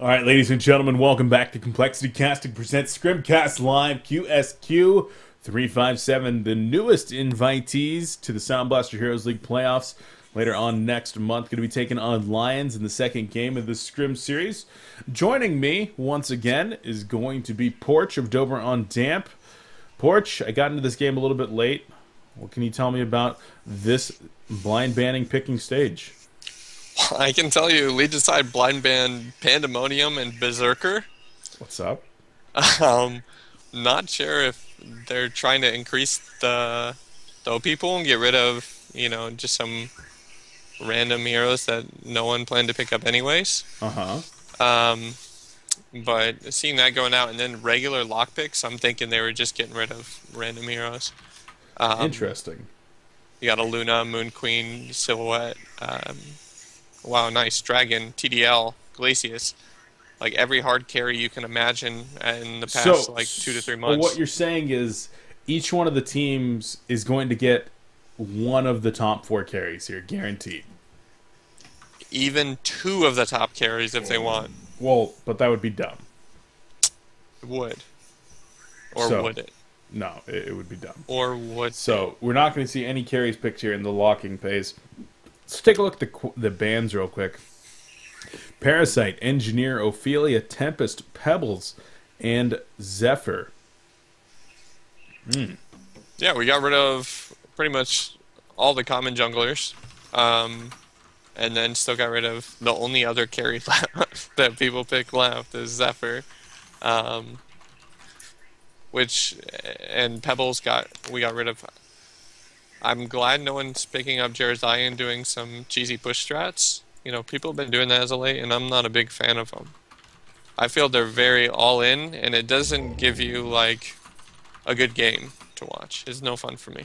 All right, ladies and gentlemen, welcome back to Complexity Casting presents Scrimcast Live QsQ 357, the newest invitees to the Sound Blaster Heroes League playoffs. Later on next month, going to be taking on Lions in the second game of the Scrim series. Joining me once again is going to be Porch of Dober on Damp. Porch, I got into this game a little bit late. What can you tell me about this blind banning picking stage? I can tell you, lead side blind ban Pandemonium and Berserker. What's up? Not sure if they're trying to increase the OP pool and get rid of, just some random heroes that no one planned to pick up anyways. But seeing that going out and then regular lockpicks, I'm thinking they were just getting rid of random heroes. Interesting. You got a Luna, Moon Queen, Silhouette. Wow, nice. Dragon, TDL, Glacius. Like every hard carry you can imagine in the past 2 to 3 months. What you're saying is each one of the teams is going to get one of the top 4 carries here, guaranteed. Even 2 of the top carries if they want. Well, but that would be dumb. It would. Or would it? No, it would be dumb. Or would So, we're not going to see any carries picked here in the locking phase. Let's take a look at the bans real quick. Parasite, Engineer, Ophelia, Tempest, Pebbles, and Zephyr. Yeah, we got rid of pretty much all the common junglers. And then still got rid of the only other carry that people pick left is Zephyr. And Pebbles we got rid of. I'm glad no one's picking up Jeremiah and doing some cheesy push strats. People have been doing that as of late, and I'm not a big fan of them. I feel they're very all-in, and it doesn't give you, like, a good game to watch. It's no fun for me.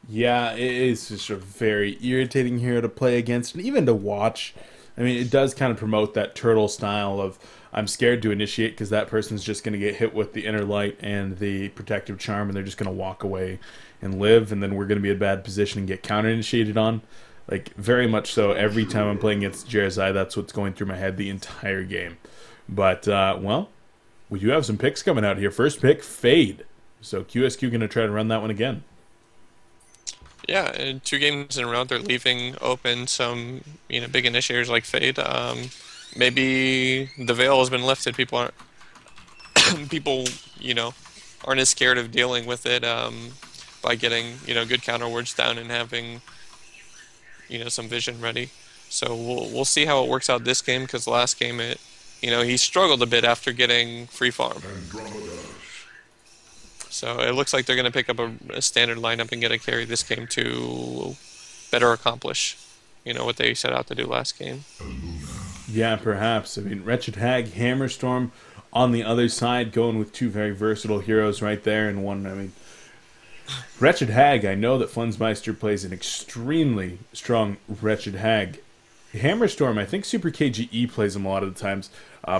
Yeah, it is just a very irritating hero to play against, and even to watch. I mean, it does kind of promote that turtle style of, I'm scared to initiate because that person's just going to get hit with the inner light and the protective charm, and they're just going to walk away and live, and then we're going to be in a bad position and get counter-initiated on. Like, very much so. Every time I'm playing against Jeremiah, that's what's going through my head the entire game. But, well, we do have some picks coming out here. First pick, Fade. So QsQ going to try to run that one again. Yeah, in 2 games in a row, they're leaving open some, big initiators like Fade. Maybe the veil has been lifted. People aren't, aren't as scared of dealing with it by getting, good counter words down and having, some vision ready. So we'll see how it works out this game, because last game he struggled a bit after getting free farm. So it looks like they're going to pick up a standard lineup and get a carry this game to better accomplish, what they set out to do last game. Yeah, perhaps. I mean, Wretched Hag, Hammerstorm on the other side, going with 2 very versatile heroes right there. And one, I mean, Wretched Hag, I know that Flunsmeister plays an extremely strong Wretched Hag. Hammerstorm, I think Super KGE plays him a lot of the times,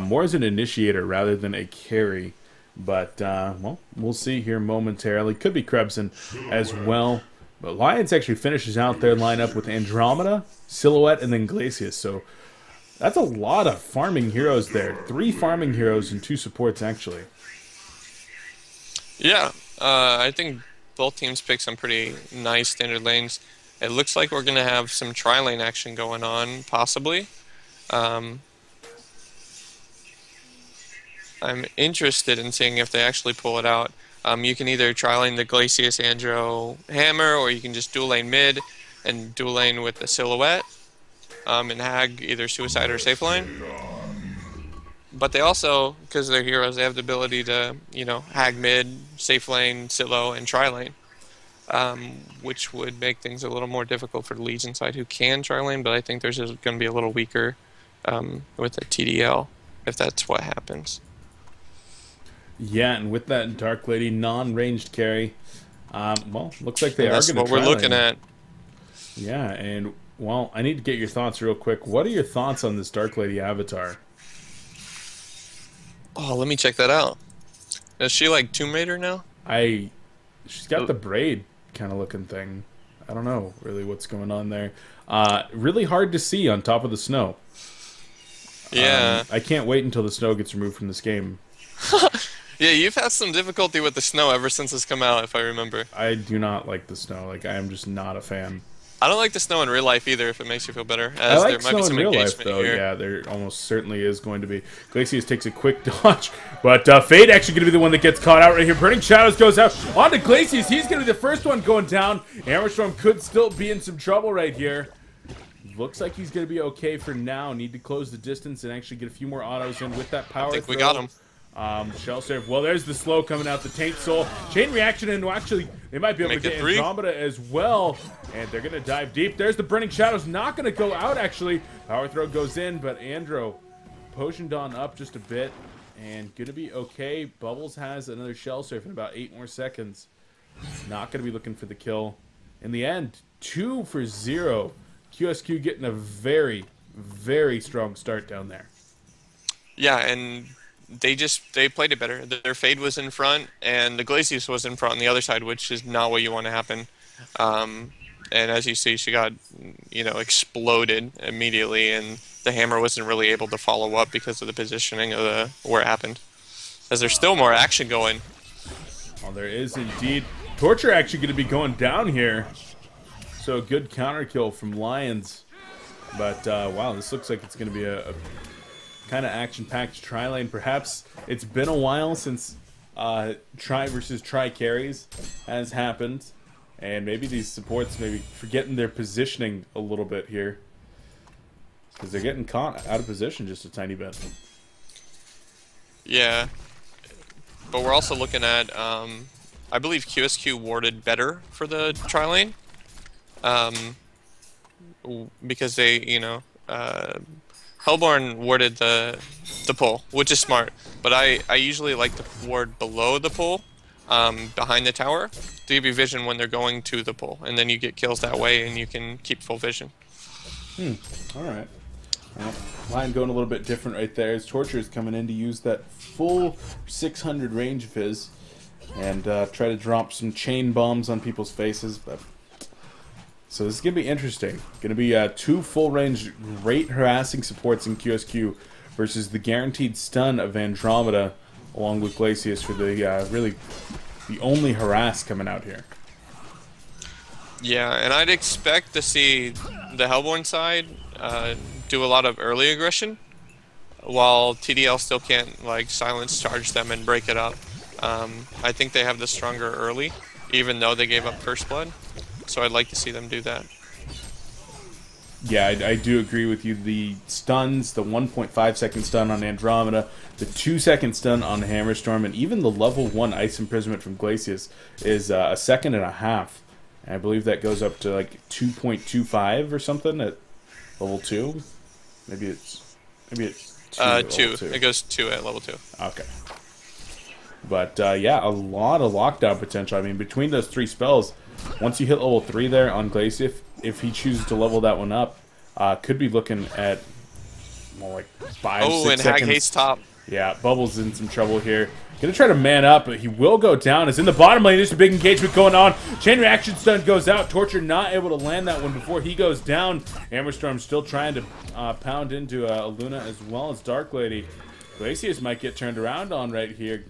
more as an initiator rather than a carry. But, well, we'll see here momentarily. Could be Krebsen as well. But Lions actually finishes out their lineup with Andromeda, Silhouette, and then Glacius. So that's a lot of farming heroes there. 3 farming heroes and 2 supports, actually. Yeah, I think both teams picked some pretty nice standard lanes. It looks like we're going to have some tri-lane action going on, possibly. I'm interested in seeing if they actually pull it out. You can either tri-lane the Glacius Andro Hammer, or you can just dual lane mid and dual lane with the Silhouette. And Hag either Suicide or Safe Lane. But they also, because they're heroes, they have the ability to, Hag mid, Safe Lane, Silo, and tri-lane. Which would make things a little more difficult for the Legion side who can tri-lane, but I think theirs is going to be a little weaker with the TDL, if that's what happens. Yeah, and with that Dark Lady non-ranged carry, well, looks like they are going to try. That's what we're looking at. Yeah, and, well, I need to get your thoughts real quick. What are your thoughts on this Dark Lady avatar? Oh, let me check that out. Is she like Tomb Raider now? She's got the braid kind of looking thing. I don't know really what's going on there. Really hard to see on top of the snow. Yeah. I can't wait until the snow gets removed from this game. Yeah, you've had some difficulty with the snow ever since it's come out, if I remember. I do not like the snow. Like, I am just not a fan. I don't like the snow in real life either, if it makes you feel better. I As like there might snow be in some real life, engagement though. here. Yeah, there almost certainly is going to be. Glacius takes a quick dodge, but Fade actually going to be the one that gets caught out right here. Burning Shadows goes out onto Glacius. He's going to be the first one going down. Hammerstorm could still be in some trouble right here. Looks like he's going to be okay for now. Need to close the distance and actually get a few more autos in with that power. I think we got him. Shell serve. Well, there's the slow coming out. The Taint Soul. Chain reaction, and actually, they might be able to get Andromeda as well. And they're going to dive deep. There's the Burning Shadows. Not going to go out, actually. Power Throw goes in, but Andro potioned on up just a bit. And going to be okay. Bubbles has another Shell Surf in about 8 more seconds. Not going to be looking for the kill. In the end, 2 for 0. QsQ getting a very, very strong start down there. Yeah, and they played it better. Their Fade was in front, and the Glacius was in front on the other side, which is not what you want to happen. And as you see, she got, exploded immediately, and the Hammer wasn't really able to follow up because of the positioning of where it happened. As there's still more action going. Well, there is indeed. Torture actually going to be going down here. So a good counter kill from Lions. But, wow, this looks like it's going to be a kind of action-packed tri-lane. Perhaps it's been a while since tri versus tri carries has happened. And maybe these supports maybe forgetting their positioning a little bit here. Because they're getting caught out of position just a tiny bit. Yeah. But we're also looking at, I believe QsQ warded better for the tri-lane. Because they, Hellborn warded the pull, which is smart. But I usually like to ward below the pull, behind the tower, to give you vision when they're going to the pull, and then you get kills that way, and you can keep full vision. All right. Well, line going a little bit different right there. As Torture is coming in to use that full 600 range of his, and try to drop some chain bombs on people's faces, but. So this is going to be interesting. Going to be 2 full-range, great harassing supports in QsQ versus the guaranteed stun of Andromeda, along with Glacius for the really the only harass coming out here. Yeah, and I'd expect to see the Hellborn side do a lot of early aggression, while TDL still can't silence charge them and break it up. I think they have the stronger early, even though they gave up first blood. So I'd like to see them do that. Yeah, I do agree with you. The stuns, the 1.5 second stun on Andromeda, the 2 second stun on Hammerstorm, and even the level 1 Ice Imprisonment from Glacius is a second and a half. And I believe that goes up to 2.25 or something at level 2. Maybe it's 2. At 2. Level 2. It goes 2 at level 2. Okay. But yeah, a lot of lockdown potential. I mean, between those 3 spells, once you hit level 3 there on Glacius, if he chooses to level that one up, could be looking at more 5, 6 and seconds. Hag hates top. Yeah, Bubbles in some trouble here. Gonna try to man up, but he will go down. It's in the bottom lane. There's a big engagement going on. Chain reaction stun goes out. Torture not able to land that one before he goes down. Hammerstorm still trying to pound into Luna as well as Dark Lady. Glacius might get turned around on right here.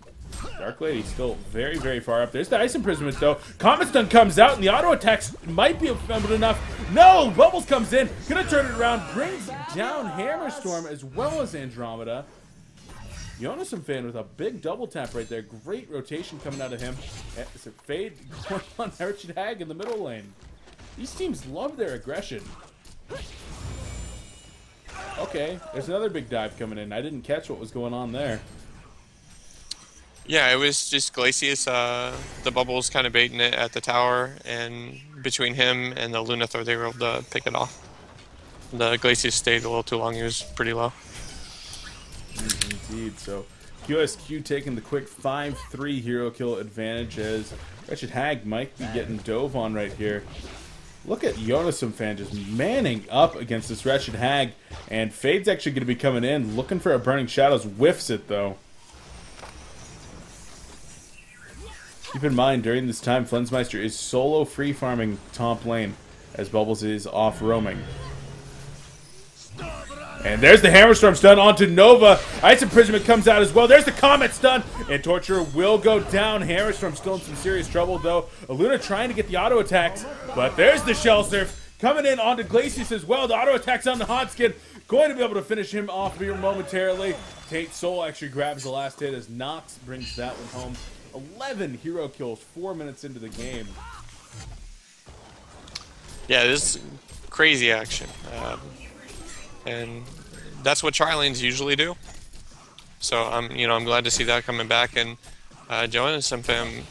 Dark Lady still very, very far up. There's the Ice Imprisonment, though. Comet Stun comes out, and the auto attacks might be effective enough. No! Bubbles comes in. Gonna turn it around. Brings down Hammerstorm as well as Andromeda. Jonas fan with a big double tap right there. Great rotation coming out of him. It's a Fade going on Richard Hag in the middle lane. These teams love their aggression. Okay, there's another big dive coming in. I didn't catch what was going on there. Yeah, it was just Glacius, the Bubbles kind of baiting it at the tower, and between him and the Lunathor, they were able to pick it off. The Glacius stayed a little too long. He was pretty low. Indeed. So QsQ taking the quick 5-3 hero kill advantage as Wretched Hag might be getting dove on right here. Look at Jonas fan just manning up against this Wretched Hag, and Fade's actually going to be coming in, looking for a Burning Shadows. Whiffs it, though. Keep in mind, during this time, Flensmeister is solo free farming top lane as Bubbles is off roaming. And there's the Hammer Storm stun onto Nova. Ice Imprisonment comes out as well. There's the Comet stun. And Torture will go down. Hammer Storm still in some serious trouble, though. Aluna trying to get the auto attacks. But there's the Shell Surf coming in onto Glacius as well. The auto attacks on the Hotskin. Going to be able to finish him off here momentarily. Tate Soul actually grabs the last hit as Nox brings that one home. 11 hero kills 4 minutes into the game. Yeah, this is crazy action. And that's what tri-lanes usually do. So I'm glad to see that coming back. And Jonas and Fam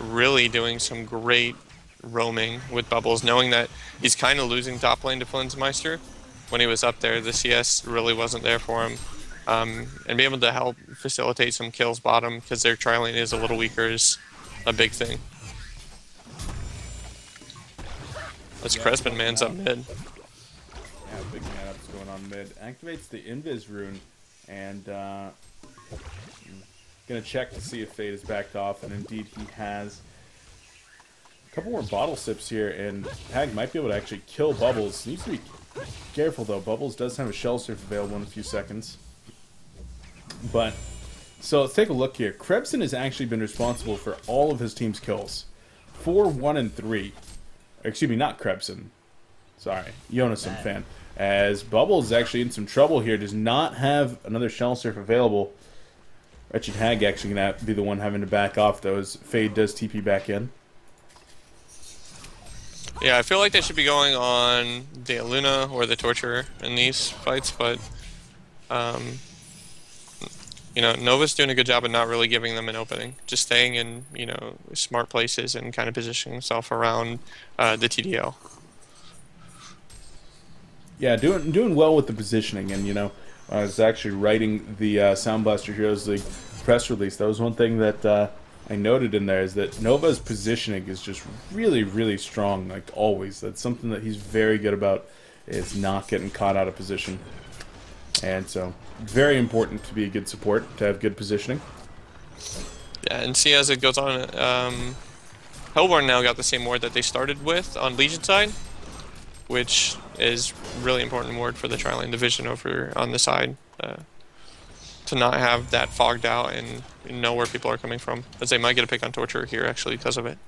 really doing some great roaming with Bubbles, knowing that he's kind of losing top lane to Flinsmeister. When he was up there, the CS really wasn't there for him. And be able to help facilitate some kills bottom because their tri-lane is a little weaker is a big thing. That's Crespin man's up mid. Yeah, big man up's going on mid. Activates the Invis rune and gonna check to see if Fade is backed off, and indeed he has. A couple more bottle sips here, and Hag might be able to actually kill Bubbles. Needs to be careful though. Bubbles does have a Shell Surf available in a few seconds. But so let's take a look here. Krebson has actually been responsible for all of his team's kills. 4, 1, and 3. Excuse me, not Krebson. Sorry, Jonasson fan. As Bubbles is actually in some trouble here, does not have another Shell Surf available. Wretched Hag actually going to be the one having to back off, though, as Fade does TP back in. Yeah, I feel like they should be going on the Aluna or the Torture in these fights, but, Nova's doing a good job of not really giving them an opening. Just staying in, smart places and kind of positioning himself around the TDL. Yeah, doing well with the positioning, and I was actually writing the Sound Blaster Heroes League press release. That was one thing that I noted in there, is that Nova's positioning is just really, really strong, like always. That's something that he's very good about, is not getting caught out of position. And so, very important to be a good support, to have good positioning. Yeah, and see as it goes on, Hellborn now got the same ward that they started with on Legion side, which is really important ward for the tri-lane division over on the side, to not have that fogged out and know where people are coming from, as they might get a pick on Torture here actually because of it.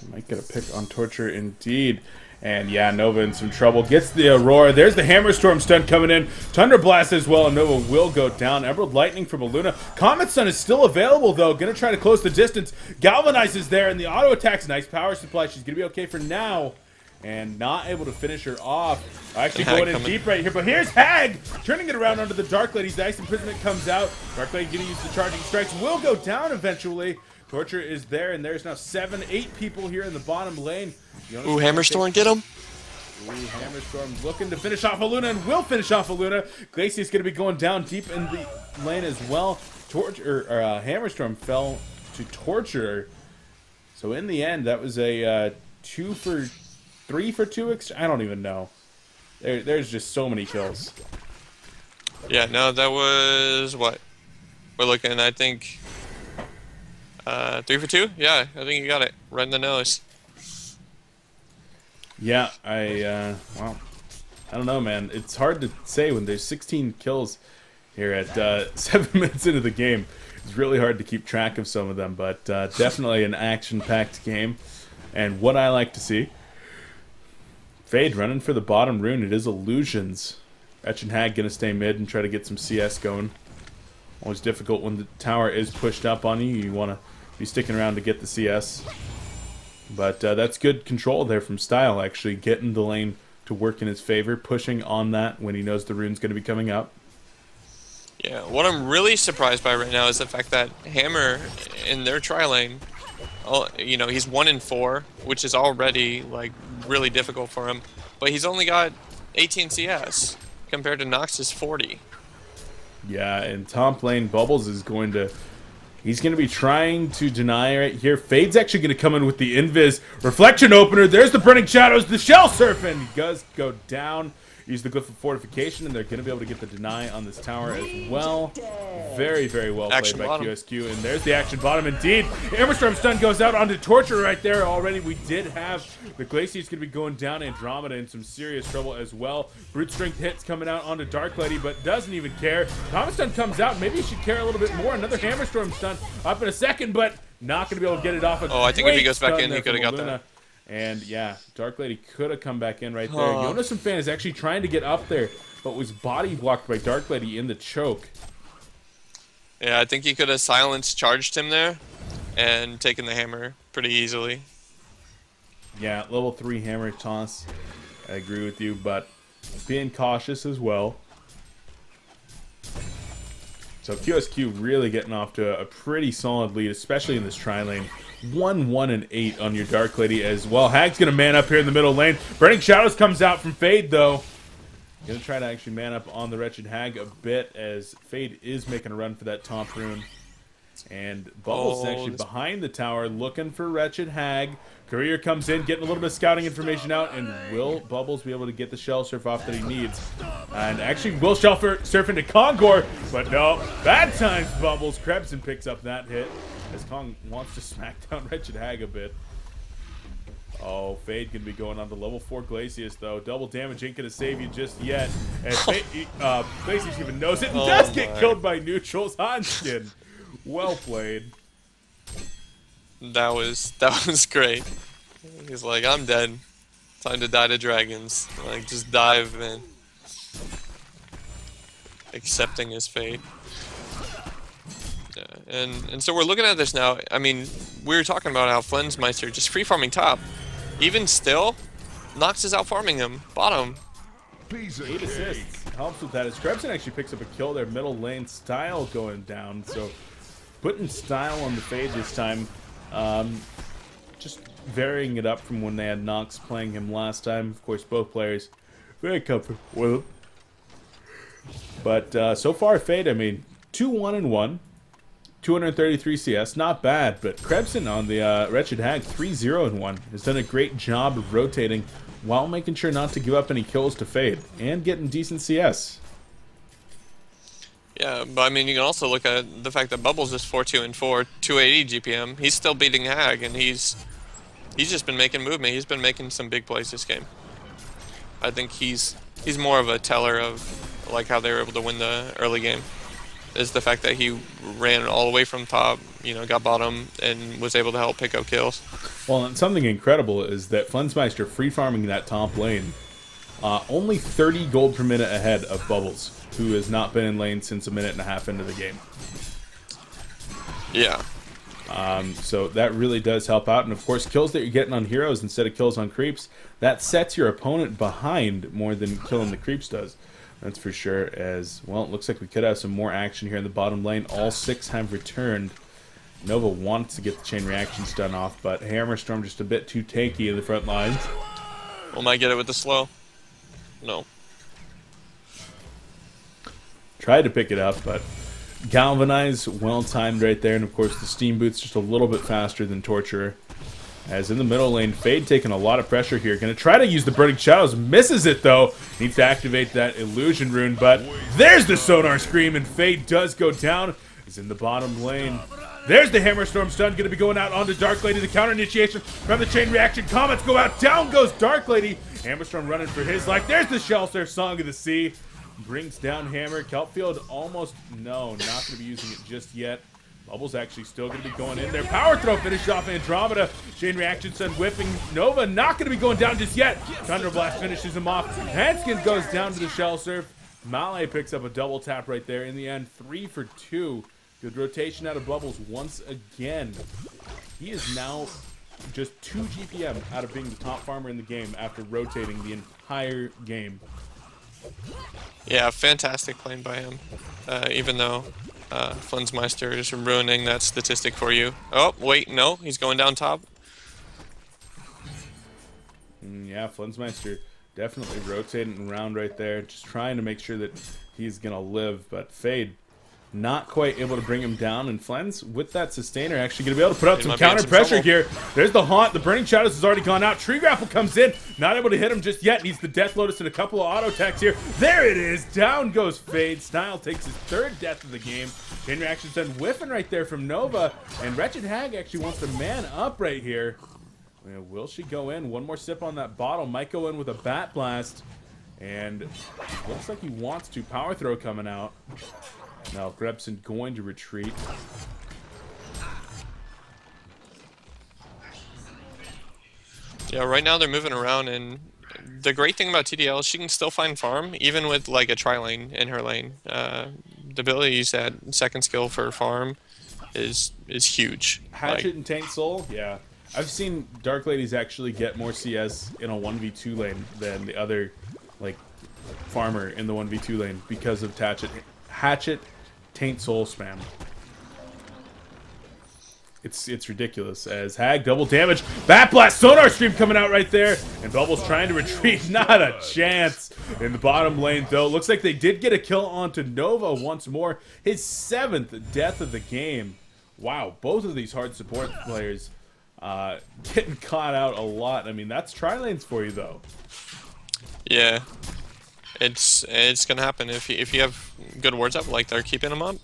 They might get a pick on Torture indeed. And yeah, Nova in some trouble. Gets the Aurora. There's the Hammer Storm stun coming in. Thunder Blast as well, and Nova will go down. Emerald Lightning from Aluna. Comet Stun is still available, though. Gonna try to close the distance. Galvanizes there, and the auto attacks. Nice power supply. She's gonna be okay for now. And not able to finish her off. Actually going in deep right here. But here's Hag turning it around onto the Dark Lady's Ice Imprisonment comes out. Dark Lady gonna use the Charging Strikes. Will go down eventually. Torture is there, and there's now 7, 8 people here in the bottom lane. Ooh, Hammerstorm, get him. Ooh, Hammerstorm looking to finish off Aluna, and will finish off Aluna. Glacius going to be going down deep in the lane as well. Hammerstorm fell to Torture. So in the end, that was a 2 for 3 for 2. I don't even know. There's just so many kills. Yeah, no, that was what we're looking. I think 3 for 2. Yeah, I think you got it right in the nose. Yeah, well, I don't know, man. It's hard to say when there's 16 kills here at 7 minutes into the game. It's really hard to keep track of some of them, but definitely an action-packed game. And what I like to see, Fade running for the bottom rune. It is Illusions. Wretched Hag going to stay mid and try to get some CS going. Always difficult when the tower is pushed up on you. You want to be sticking around to get the CS. But that's good control there from Style, actually getting the lane to work in his favor, pushing on that when he knows the rune's going to be coming up. Yeah, what I'm really surprised by right now is the fact that Hammer in their tri-lane, he's 1 in 4, which is already like really difficult for him, but he's only got 18 CS compared to Nox's 40. Yeah, and top lane Bubbles is going to... He's going to be trying to deny right here. Fade's actually going to come in with the Invis Reflection Opener. There's the Burning Shadows, the Shell Surf, and he does go down. use the Glyph of Fortification, and they're going to be able to get the deny on this tower as well. Very, very well played by QsQ. And there's the action bottom indeed. Hammerstorm stun goes out onto Torture right there already. We did have the Glacier's going to be going down. Andromeda in some serious trouble as well. Brute Strength hits coming out onto Dark Lady, but doesn't even care. Thomas stun comes out. Maybe he should care a little bit more. Another Hammerstorm stun up in a second, but not going to be able to get it off. I think if he goes back in, he could have got that. And yeah, Dark Lady could have come back in right there. Jonas and Fan is actually trying to get up there, but was body blocked by Dark Lady in the choke. Yeah, I think he could have silenced charged him there and taken the hammer pretty easily. Yeah, level 3 hammer toss. I agree with you, but being cautious as well. So QsQ really getting off to a pretty solid lead, especially in this tri-lane. 1-1-8 on your Dark Lady as well. Hag's going to man up here in the middle lane. Burning Shadows comes out from Fade, though. Going to try to actually man up on the Wretched Hag a bit, as Fade is making a run for that top rune. And Bubbles is actually behind the tower looking for Wretched Hag. Courier comes in, getting a little bit of scouting information out, and will Bubbles be able to get the Shell Surf off that he needs? And actually will Shell Surf into Kongor, but no, bad times Bubbles. Krebson picks up that hit, as Kong wants to smack down Wretched Hag a bit. Oh, Fade going to be going on to level 4 Glacius, though. Double damage ain't going to save you just yet. And Glacius even knows it and does get killed by Neutral's Hanskin. Well played. That was great. He's like, I'm dead. Time to die to dragons. Like, just dive in. Accepting his fate. Yeah, and so we're looking at this now. I mean, we were talking about how Flensmeister just free farming top. Even still, Nox is out farming him. Bottom. 8 assists. Helps with that. As Krebson actually picks up a kill there. Middle lane Style going down. So putting Style on the Fade this time. Just varying it up from when they had Nox playing him last time. Of course, both players very comfortable with him. But so far, Fade, I mean, 2-1-1. 233 CS, not bad, but Krebson on the Wretched Hag, 3-0-1, has done a great job of rotating while making sure not to give up any kills to Fade, and getting decent CS. Yeah, but I mean, you can also look at the fact that Bubbles is 4-2-4, 280 GPM. He's still beating Hag, and he's just been making movement. He's been making some big plays this game. I think he's more of a teller of like how they were able to win the early game. Is the fact that he ran all the way from top, you know, got bottom, and was able to help pick up kills. Well, and something incredible is that Flensmeister free farming that top lane, only 30 gold per minute ahead of Bubbles, who has not been in lane since a minute and a half into the game. Yeah. So that really does help out. And of course, kills that you're getting on heroes instead of kills on creeps, that sets your opponent behind more than killing the creeps does. That's for sure. As well, it looks like we could have some more action here in the bottom lane. All 6 have returned. Nova wants to get the chain reactions done off, but Hammerstorm just a bit too tanky in the front lines. Will might get it with the slow. No. Tried to pick it up, but Galvanize, well timed right there. And of course, the Steam Boot's just a little bit faster than Torturer. As in the middle lane, Fade taking a lot of pressure here. Going to try to use the Burning Shadows. Misses it, though. Needs to activate that Illusion Rune, but there's the Sonar Scream, and Fade does go down. He's in the bottom lane. There's the Hammerstorm stun. Going to be going out onto Dark Lady. The counter initiation from the chain reaction. Comets go out. Down goes Dark Lady. Hammerstorm running for his life. There's the Shell Surf, Song of the Sea. Brings down Hammer. Kelpfield almost, no, not going to be using it just yet. Bubbles actually still going to be going in there. Power throw finished off Andromeda. Chain reaction stun whipping. Nova not going to be going down just yet. Thunder Blast finishes him off. Hanskin goes down to the Shell Surf. Male picks up a double tap right there. In the end, 3 for 2. Good rotation out of Bubbles once again. He is now just 2 GPM out of being the top farmer in the game after rotating the entire game. Yeah, fantastic playing by him. Even though Flensmeister is ruining that statistic for you. Oh, wait, no, he's going down top. Yeah, Flensmeister definitely rotating around right there, just trying to make sure that he's going to live. But Fade not quite able to bring him down. And Flens, with that sustainer, actually going to be able to put up some might be in counter some pressure trouble. here. There's the Haunt. The Burning Shadows has already gone out. Tree Grapple comes in. Not able to hit him just yet. Needs the Death Lotus and a couple of auto attacks here. There it is. Down goes Fade. Style takes his 3rd death of the game. Chain Reaction's done whiffing right there from Nova. And Wretched Hag actually wants to man up right here. Will she go in? One more sip on that bottle. Might go in with a Bat Blast. And looks like he wants to. Power Throw coming out. Now Grebson going to retreat. Yeah, right now they're moving around, and the great thing about TDL is she can still find farm, even with like a tri-lane in her lane. The ability to use that second skill for farm is huge. Hatchet and Taint Soul, yeah. I've seen Dark Ladies actually get more CS in a 1v2 lane than the other like farmer in the 1v2 lane because of Hatchet Taint Soul spam. It's ridiculous. As Hag double damage, Bat Blast, Sonar Stream coming out right there, and Bubbles trying to retreat. Not a chance in the bottom lane though. Looks like they did get a kill onto Nova once more. His 7th death of the game. Wow, both of these hard support players getting caught out a lot. I mean, that's tri-lanes for you though. Yeah, it's gonna happen if you have good wards up, like they're keeping them up,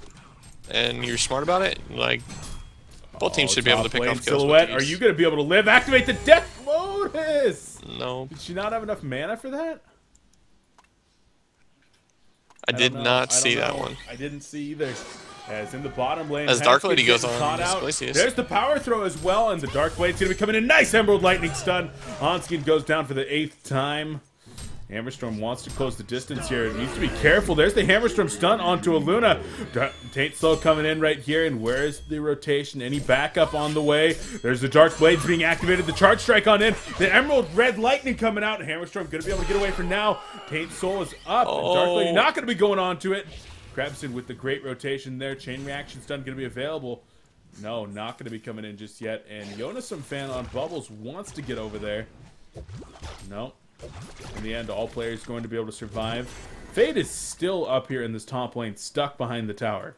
and you're smart about it. Like both teams should be able to pick off kills. Silhouette, are you gonna be able to live? Activate the Death Lotus. No. Did she not have enough mana for that? I did not see that one. I didn't see either. As in the bottom lane, as Dark Lady goes on, there's the power throw as well, and the Dark Blade's gonna be coming in. Nice Emerald Lightning stun. Onskin goes down for the 8th time. Hammerstorm wants to close the distance here. It needs to be careful. There's the Hammerstorm stun onto a Luna. Taint Slow coming in right here, and where's the rotation? Any backup on the way? There's the Dark Blades being activated. The Charge Strike on in. The Emerald Red Lightning coming out. Hammerstorm gonna be able to get away for now. Taint Soul is up. And Dark Lady not gonna be going on to it. Krebson with the great rotation there. Chain Reaction stun gonna be available. No, not gonna be coming in just yet. And Jonasum fan on Bubbles wants to get over there. No. In the end, all players going to be able to survive. Fade is still up here in this top lane, stuck behind the tower.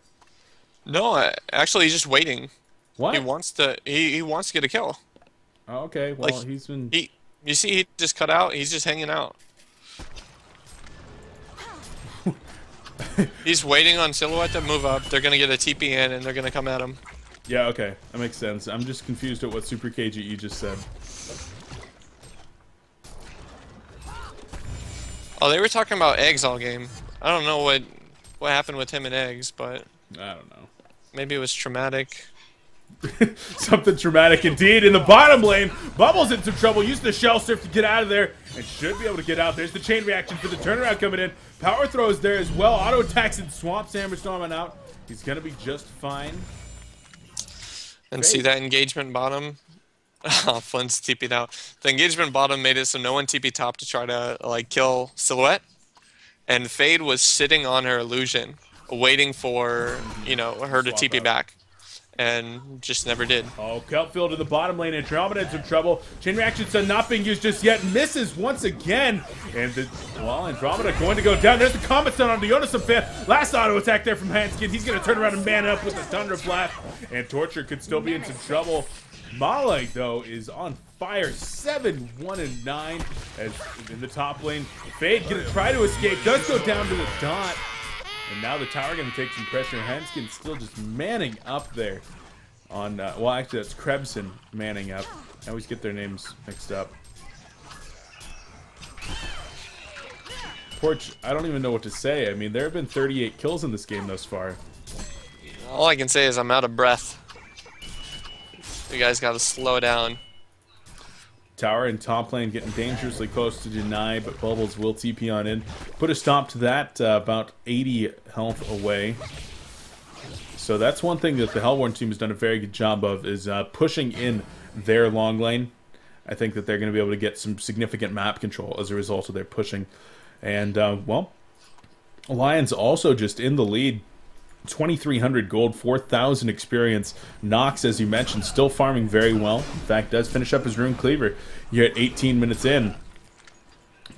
No, actually, he's just waiting. What? He wants to. He wants to get a kill. Oh, okay. Well, like, he's been. You see, he just cut out. He's just hanging out. He's waiting on Silhouette to move up. They're gonna get a TP in, and they're gonna come at him. Yeah. Okay, that makes sense. I'm just confused at what Super KGE just said. Oh, they were talking about eggs all game. I don't know what happened with him and eggs, but I don't know. Maybe it was traumatic. Something traumatic indeed. In the bottom lane, Bubbles in some trouble. Use the Shell Surf to get out of there, and should be able to get out. There's the chain reaction for the turnaround coming in. Power throws there as well. Auto attacks and swamps Hammerstorm out. He's gonna be just fine. And Great. see that engagement bottom? Oh, Flint's TP'd out. The engagement bottom made it so no one TP top to try to like kill Silhouette. And Fade was sitting on her illusion, waiting for, you know, her to TP back. And just never did. Oh, Kelpfield in the bottom lane. Andromeda in some trouble. Chain reaction stun not being used just yet. Misses once again. And well, Andromeda going to go down. There's the combat stun on the Jonasum fan. Last auto attack there from Hanskin. He's going to turn around and man up with the Thunder Blast. And Torture could still be in some trouble. Malay, though, is on fire. 7-1-9 as in the top lane. Fade going to try to escape. Does go down to a dot. And now the tower going to take some pressure. Hanskin still just manning up there. On well, actually, that's Krebson manning up. I always get their names mixed up. Porch, I don't even know what to say. I mean, there have been 38 kills in this game thus far. All I can say is I'm out of breath. You guys got to slow down. Tower in top lane getting dangerously close to deny, but Bubbles will TP on in. Put a stop to that, about 80 health away. So that's one thing that the Hellborn team has done a very good job of, is pushing in their long lane. I think that they're going to be able to get some significant map control as a result of their pushing. And, well, Lions also just in the lead. 2,300 gold, 4,000 experience. Nox, as you mentioned, still farming very well. In fact, does finish up his Rune Cleaver here at 18 minutes in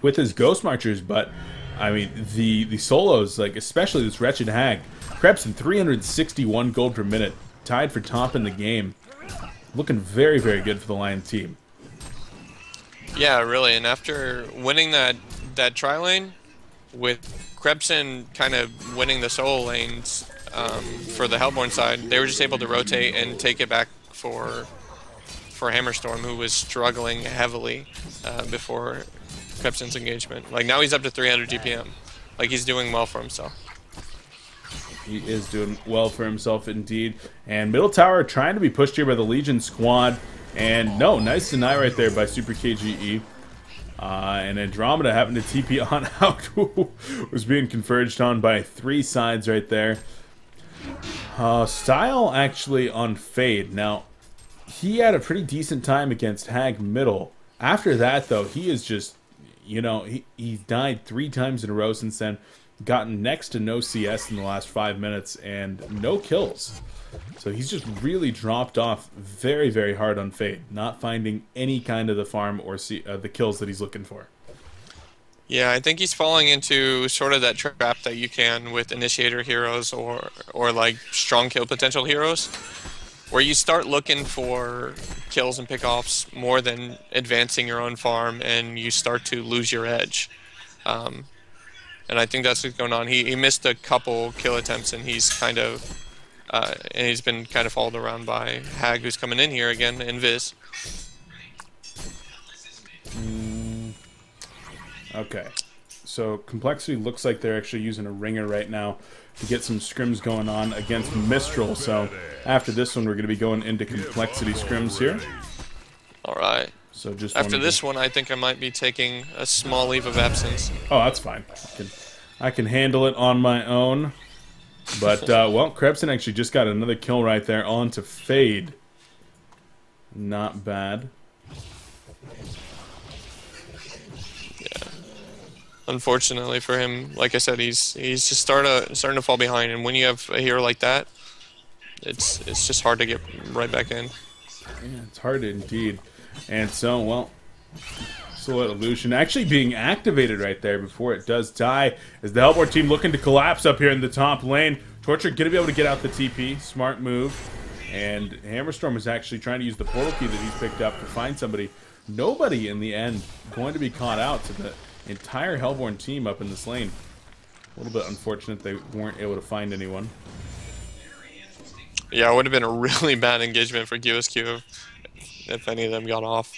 with his Ghost Marchers, but I mean, the solos, like especially this Wretched Hag, Krebson 361 gold per minute, tied for top in the game. Looking very, very good for the Lion team. Yeah, really. And after winning that tri lane, with Krebson kind of winning the solo lanes for the Hellborn side, they were just able to rotate and take it back for Hammerstorm, who was struggling heavily before Krebson's engagement. Like now he's up to 300 GPM. Like he's doing well for himself. He is doing well for himself indeed. And middle tower trying to be pushed here by the Legion squad. And no, nice deny right there by Super KGE. And Andromeda having to TP on out was being converged on by 3 sides right there. Style actually on Fade. Now, he had a pretty decent time against Hag middle. After that, though, he is just, you know, he's died 3 times in a row since then. Gotten next to no CS in the last 5 minutes and no kills. So he's just really dropped off very, very hard on Fade. Not finding any kind of the farm or the kills that he's looking for. Yeah, I think he's falling into sort of that trap that you can with initiator heroes or like strong kill potential heroes, where you start looking for kills and pickoffs more than advancing your own farm, and you start to lose your edge. And I think that's what's going on. He missed a couple kill attempts, and he's kind of and he's been kind of followed around by Hag, who's coming in here again, Invis. Okay, so Complexity looks like they're actually using a ringer right now to get some scrims going on against Mistral. So after this one, we're going to be going into Complexity scrims here. All right. So just after this one, I think I might be taking a small leave of absence. Oh, that's fine. I can handle it on my own. But, well, Krebson actually just got another kill right there onto Fade. Not bad. Yeah. Unfortunately for him, like I said, he's just starting to fall behind. And when you have a hero like that, it's just hard to get right back in. Yeah, it's hard indeed. And so, well, Silhouette Illusion actually being activated right there before it does die, as the Hellborn team looking to collapse up here in the top lane. Torture going to be able to get out the TP. Smart move. And Hammerstorm is actually trying to use the portal key that he's picked up to find somebody. Nobody in the end going to be caught out to the entire Hellborn team up in this lane. A little bit unfortunate they weren't able to find anyone. Yeah, it would have been a really bad engagement for QsQ if any of them got off.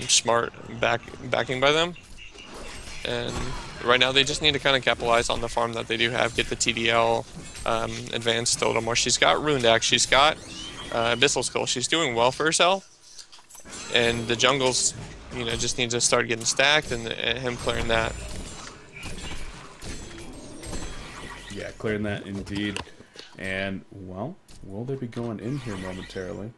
Smart backing by them. And right now they just need to kind of capitalize on the farm that they do have, get the TDL advanced totem, where she's got Runed Axe, she's got Abyssal Skull. She's doing well for herself. And the jungles, you know, just need to start getting stacked, and him clearing that. Yeah, clearing that indeed. And, well, will they be going in here momentarily?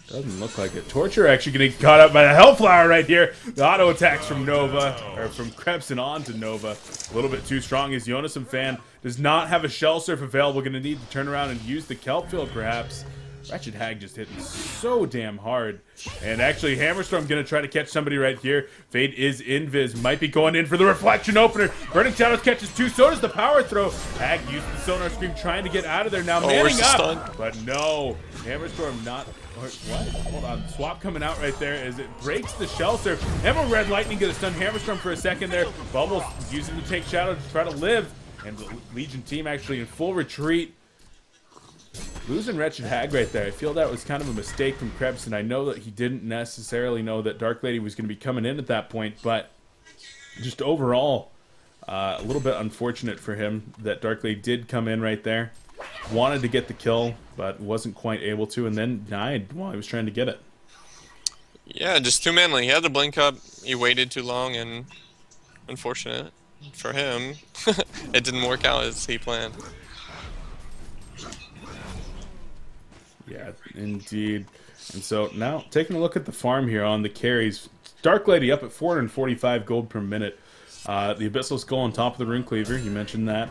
Doesn't look like it. Torture actually getting caught up by the Hellflower right here. The auto attacks from Nova, or from Krebson on to Nova. A little bit too strong as Yonasom fan does not have a Shell Surf available. Going to need to turn around and use the Kelp Field perhaps. Wretched Hag just hitting so damn hard. And actually, Hammerstorm going to try to catch somebody right here. Fade is invis. Might be going in for the reflection opener. Burning Shadows catches 2. So does the power throw. Hag uses the Sonar Scream trying to get out of there now. Manning up. Stun? But no. Hammerstorm not... What? Hold on. Swap coming out right there as it breaks the Shell Surf. Emerald Red Lightning going to stun Hammerstorm for a second there. Bubbles using to take Shadow to try to live. And the Legion team actually in full retreat. Losing Wretched Hag right there. I feel that was kind of a mistake from Krebs, and I know that he didn't necessarily know that Dark Lady was going to be coming in at that point, but just overall, a little bit unfortunate for him that Dark Lady did come in right there. Wanted to get the kill, but wasn't quite able to, and then died while he was trying to get it. Yeah, just too manly. He had the blink up, he waited too long, and unfortunate for him, it didn't work out as he planned. Yeah, indeed. And so now taking a look at the farm here on the carries. Dark Lady up at 445 gold per minute. The Abyssal Skull on top of the Rune Cleaver, you mentioned that.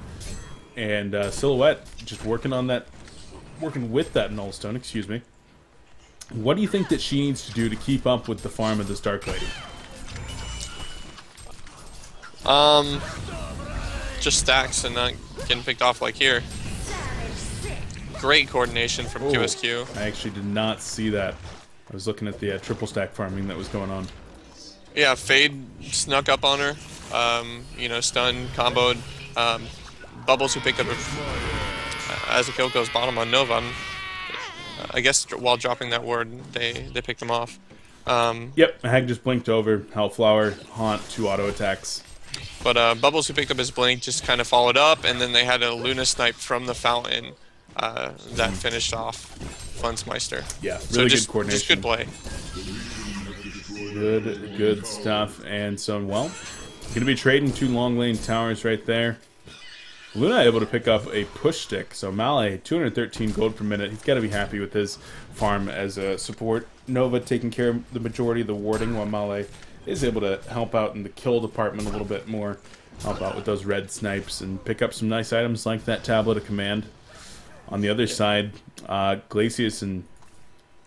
And Silhouette just working on that, working with that Nullstone, excuse me. What do you think that she needs to do to keep up with the farm of this Dark Lady? Just stacks and not getting picked off like here. Great coordination from QsQ. I actually did not see that. I was looking at the triple stack farming that was going on. Yeah, Fade snuck up on her. You know, stun, comboed. Bubbles who picked up as the kill goes bottom on Nova. I guess while dropping that ward, they picked them off. Yep, Hag just blinked over. Hellflower, Haunt, 2 auto attacks. But Bubbles who picked up his blink just kind of followed up, and then they had a Luna snipe from the fountain that finished off Funzmeister. Yeah, really so good coordination. Just good play. Good stuff. And so, well, going to be trading 2 long lane towers right there. Luna able to pick up a push stick. So Male, 213 gold per minute. He's got to be happy with his farm as a support. Nova taking care of the majority of the warding, while Male is able to help out in the kill department a little bit more. Help out with those red snipes and pick up some nice items like that tablet of command. On the other side, Glacius and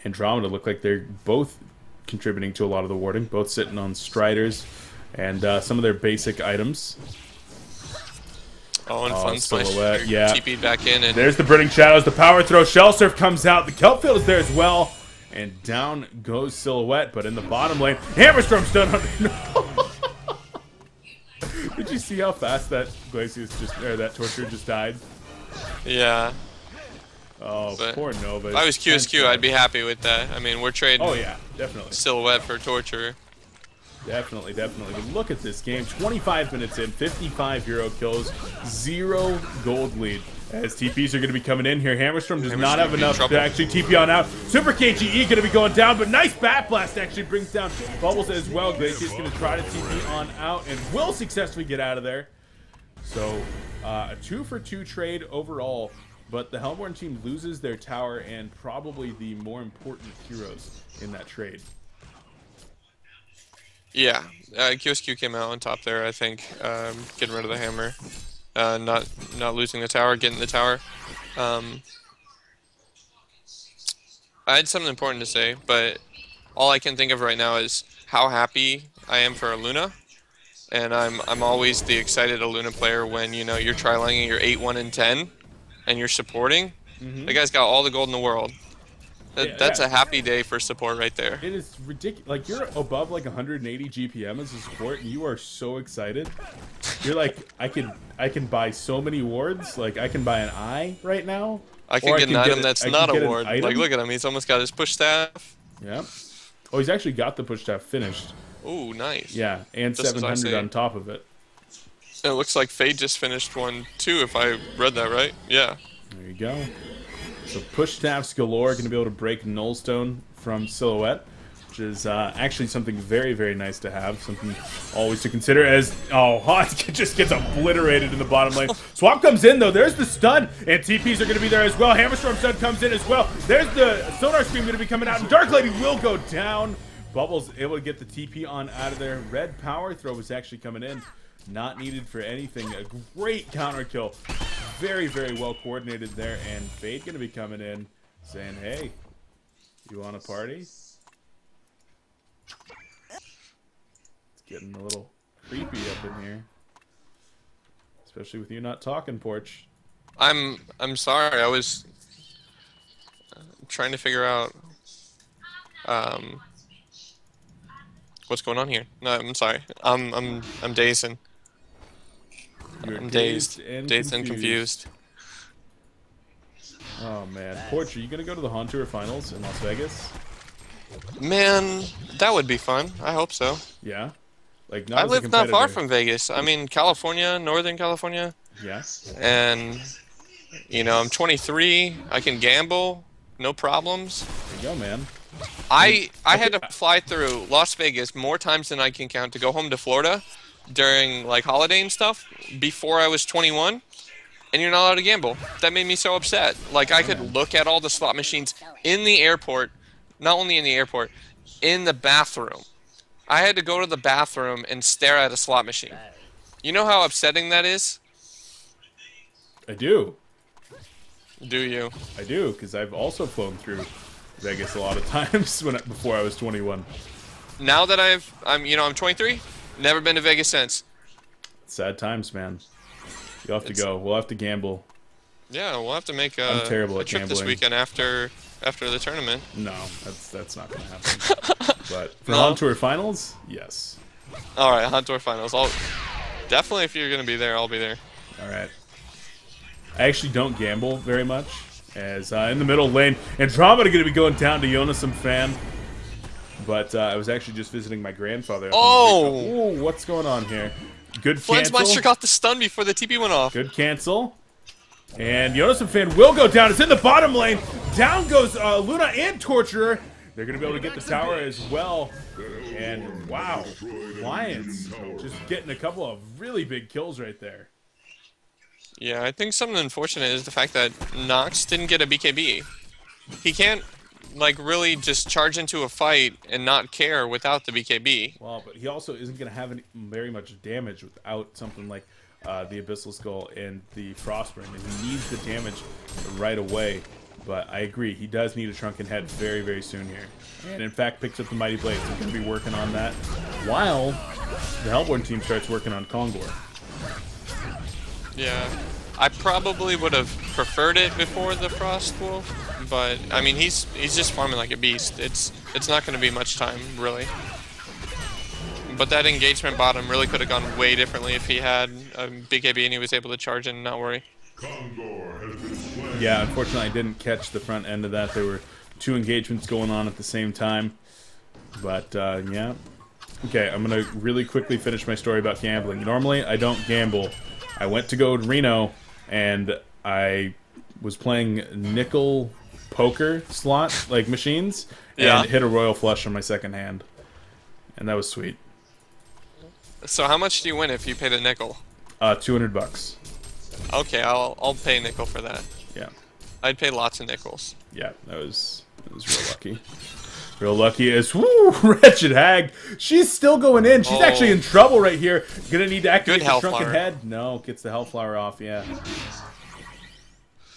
Andromeda look like they're both contributing to a lot of the warding, both sitting on Striders and some of their basic items. Oh, and Funzmeister yeah. TP'd back in. And there's the Burning Shadows, the power throw, Shell Surf comes out, the kelp field is there as well, and down goes Silhouette, but in the bottom lane, Hammerstorm's done under. Did you see how fast that Glacius that Torture just died? Yeah. Oh, but poor Nova. If I was QsQ, I'd be happy with that. I mean, we're trading definitely. Silhouette for Torture. Definitely. But look at this game. 25 minutes in, 55 hero kills, 0 gold lead. As TPs are going to be coming in here. Hammerstorm does not have enough to actually TP on out. Super KGE going to be going down, but nice Bat Blast actually brings down Bubbles as well. Glacius going to try to TP on out and will successfully get out of there. So, a 2-for-2 trade overall. But the Hellborn team loses their tower and probably the more important heroes in that trade. Yeah, QsQ came out on top there, I think, getting rid of the hammer. Not losing the tower, getting the tower. I had something important to say, but all I can think of right now is how happy I am for Luna. And I'm always the excited Luna player when, you know, you're tri-laning, you're 8-1-10. And you're supporting, the guy's got all the gold in the world. That's a happy day for support right there. It is ridiculous. Like, you're above like 180 GPM as a support, and you are so excited. You're like, I can buy so many wards. Like, I can buy an eye right now. I can get an item that's not a ward. Like, look at him. He's almost got his push staff. Yeah. Oh, he's actually got the push staff finished. Ooh, nice. Yeah, and just 700 on top of it. It looks like Fade just finished one too, if I read that right. Yeah. There you go. So push staffs galore, going to be able to break Nullstone from Silhouette, which is actually something very, very nice to have. Something always to consider as, Hot just gets obliterated in the bottom lane. Swap comes in though, there's the stun, and TPs are going to be there as well. Hammerstorm stun comes in as well. There's the Sonar Scream going to be coming out, and Dark Lady will go down. Bubbles able to get the TP on out of there. Red power throw was actually coming in. Not needed for anything. A great counter kill. Very, very well coordinated there. And Fade going to be coming in saying, hey, you want a party? It's getting a little creepy up in here. Especially with you not talking, Porch. I'm sorry. I was trying to figure out what's going on here. No, I'm sorry. I'm dazing. I'm dazed and confused. Oh man, Porch, are you gonna go to the Haunted Tour Finals in Las Vegas? Man, that would be fun. I hope so. Yeah, like I live not far from Vegas. I'm in California, Northern California. Yeah. And you know, I'm 23. I can gamble, no problems. There you go, man. I had to fly through Las Vegas more times than I can count to go home to Florida during like holiday and stuff before I was 21, and you're not allowed to gamble. That made me so upset. Like, I could look at all the slot machines in the airport, not only in the airport, in the bathroom. I had to go to the bathroom and stare at a slot machine. You know how upsetting that is? I do. Do you? I do, because I've also flown through Vegas a lot of times before I was 21. Now that I'm 23, never been to Vegas since. Sad times, man. You'll have to go. We'll have to gamble. Yeah, we'll have to make I'm terrible a at trip gambling. this weekend after the tournament. No, that's not going to happen. But for No? On Tour Finals, yes. All right, Hunt Tour Finals. Definitely, if you're gonna be there, I'll be there. All right. I actually don't gamble very much. As in the middle lane, Andromeda going to be going down to Jonas fan. But I was actually just visiting my grandfather. Oh! Ooh, what's going on here? Good cancel. Flensmeister got the stun before the TP went off. Good cancel. And Jonas fan will go down. It's in the bottom lane. Down goes Luna and Torturer. They're going to be able to get the tower as well. And wow, Lions just getting a couple of really big kills right there. Yeah, I think something unfortunate is the fact that Nox didn't get a BKB. He can't, like, really just charge into a fight and not care without the BKB. Well, but he also isn't going to have very much damage without something like the Abyssal Skull and the Frostburn. And he needs the damage right away. But I agree, he does need a Shrunken Head very, very soon here. And in fact, picks up the Mighty Blades. He's going to be working on that while the Hellborn team starts working on Kongor. Yeah, I probably would have preferred it before the Frost Wolf, but I mean he's just farming like a beast. It's not going to be much time really. But that engagement bottom really could have gone way differently if he had a BKB and he was able to charge and not worry. Yeah, unfortunately I didn't catch the front end of that. There were two engagements going on at the same time. But yeah. Okay, I'm going to really quickly finish my story about gambling. Normally I don't gamble. I went to go to Reno, and I was playing nickel poker slot, like machines, and hit a royal flush on my second hand. And that was sweet. So how much do you win if you paid a nickel? $200. Okay, I'll pay a nickel for that. Yeah. I'd pay lots of nickels. Yeah, it was real lucky. Real lucky is, woo, Wretched Hag. She's still going in. She's actually in trouble right here. Gonna need to activate the Shrunken Head. No, gets the Hellflower off, yeah.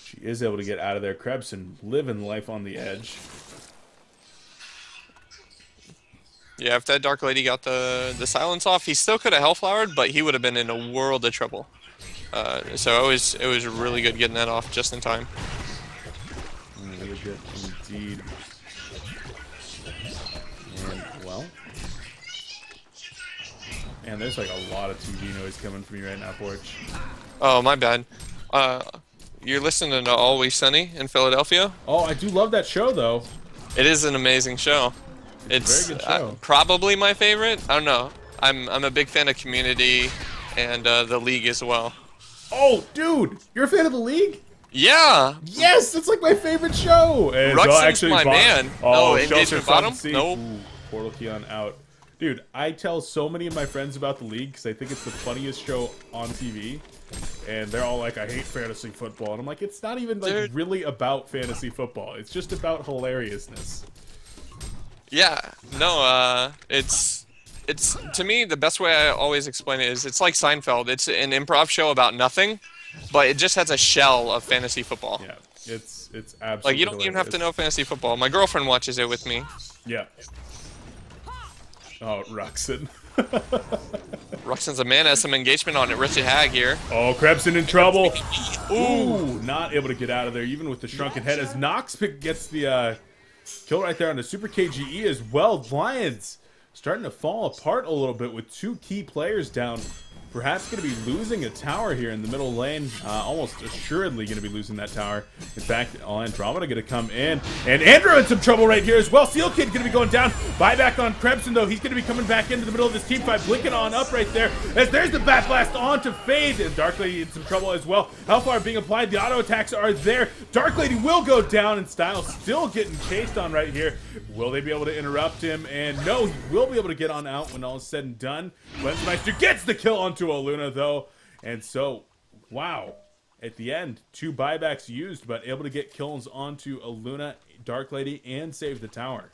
She is able to get out of there. Krebson living life on the edge. Yeah, if that Dark Lady got the silence off, he still could have Hellflowered, but he would have been in a world of trouble. So it was really good getting that off just in time. Really good indeed. And, well... And there's like a lot of TV noise coming from you right now, Porch. Oh, my bad. You're listening to Always Sunny in Philadelphia? Oh, I do love that show, though. It is an amazing show. It's a very good show. Probably my favorite. I don't know. I'm a big fan of Community and the League as well. Oh, dude! You're a fan of the League? Yeah! Yes! It's like my favorite show! And Ruxin's my man. Oh, no, engagement bottom? Nope. Ooh, Portal Keon out. Dude, I tell so many of my friends about the League because I think it's the funniest show on TV. And they're all like, I hate fantasy football. And I'm like, it's not even like really about fantasy football. It's just about hilariousness. Yeah. No, it's to me, the best way I always explain it is it's like Seinfeld. It's an improv show about nothing, but it just has a shell of fantasy football. Yeah, it's absolutely like, you don't even have to know fantasy football. My girlfriend watches it with me. Yeah. Oh, Ruxin. Ruxin's a man, has some engagement on it. Wretched Hag here. Oh, Krebson in trouble. Ooh, not able to get out of there, even with the Shrunken Head, as Nox gets the kill right there on the Super KGE as well. Lions starting to fall apart a little bit with two key players down. Perhaps going to be losing a tower here in the middle lane. Almost assuredly going to be losing that tower. In fact, Andromeda going to come in. And Andrew in some trouble right here as well. Seal Kid going to be going down. Buyback on Krebson, though. He's going to be coming back into the middle of this team fight. Blinking on up right there. As there's the Bat Blast on to Fade. And Dark Lady in some trouble as well. Hellfire being applied. The auto attacks are there. Dark Lady will go down. And Style still getting chased on right here. Will they be able to interrupt him? And no, he will be able to get on out when all is said and done. Lensmeister gets the kill onto Aluna, though. And so, wow. At the end, two buybacks used, but able to get kills onto Aluna, Dark Lady, and save the tower.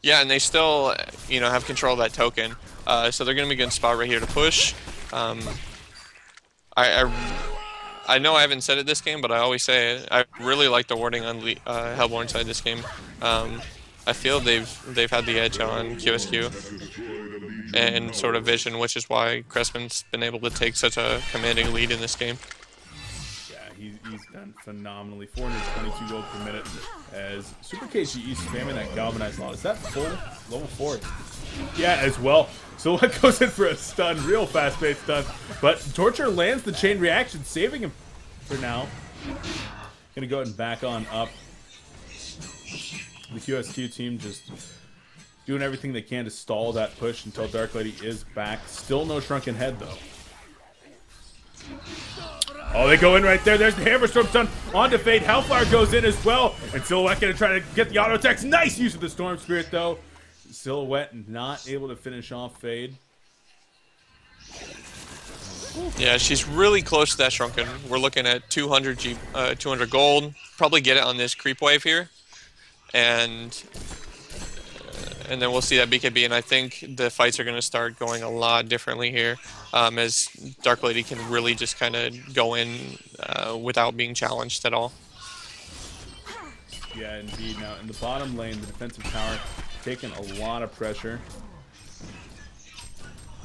Yeah, and they still, you know, have control of that token. So they're going to be a good spot right here to push. I know I haven't said it this game, but I always say it. I really like the warding on Hellborn side this game. I feel they've had the edge on QsQ and sort of vision, which is why Crespin's been able to take such a commanding lead in this game. Yeah, he's done phenomenally. 422 gold per minute as Super KGE spamming that galvanized lot. Is that full level 4? Yeah, as well. So what goes in for a stun, real fast-paced stun, but Torture lands the chain reaction, saving him for now. Gonna go ahead and back on up. The QsQ team just doing everything they can to stall that push until Dark Lady is back. Still no Shrunken Head, though. Oh, they go in right there. There's the Hammer Storm stun onto Fade. Hellfire goes in as well. And Silhouette gonna try to get the auto attacks. Nice use of the Storm Spirit, though. Silhouette not able to finish off Fade. Yeah, she's really close to that Shrunken. We're looking at 200 gold. Probably get it on this creep wave here. And then we'll see that BKB, and I think the fights are going to start going a lot differently here, as Dark Lady can really just kind of go in without being challenged at all. Yeah, indeed. Now, in the bottom lane, the defensive tower taking a lot of pressure,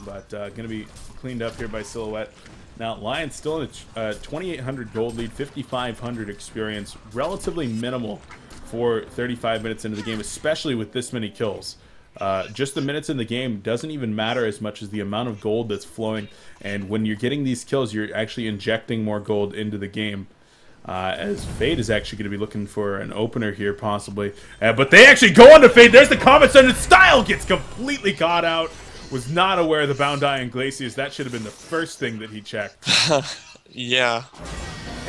but going to be cleaned up here by Silhouette. Now, Lion's still in a 2,800 gold lead, 5,500 experience, relatively minimal for 35 minutes into the game, especially with this many kills. Just the minutes in the game doesn't even matter as much as the amount of gold that's flowing, and when you're getting these kills, you're actually injecting more gold into the game. As Fade is actually going to be looking for an opener here, possibly. But they actually go on to Fade. There's the Comet Sun, and Style gets completely caught out. Was not aware of the Bound Eye and Glacius. That should have been the first thing that he checked. Yeah.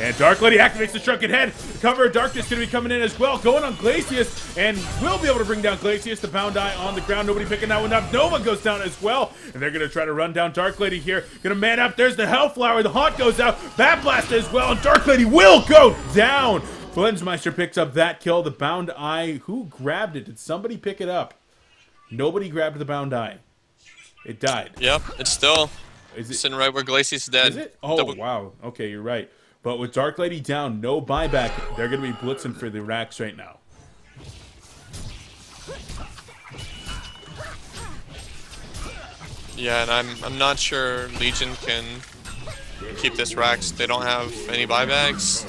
And Dark Lady activates the Shrunken Head. The cover of Darkness going to be coming in as well. Going on Glacius, and will be able to bring down Glacius. The Bound Eye on the ground. Nobody picking that one up. Nova goes down as well. And they're going to try to run down Dark Lady here. Going to man up. There's the Hellflower. The Haunt goes out. Bat Blast as well. And Dark Lady will go down. Flensmeister picks up that kill. The Bound Eye. Who grabbed it? Did somebody pick it up? Nobody grabbed the Bound Eye. It died. Yep, it's still sitting right where Glacius is dead. Is it? Oh, wow. Okay, you're right. But with Dark Lady down, no buyback, they're going to be blitzing for the racks right now. Yeah, and I'm not sure Legion can keep this racks. They don't have any buybacks.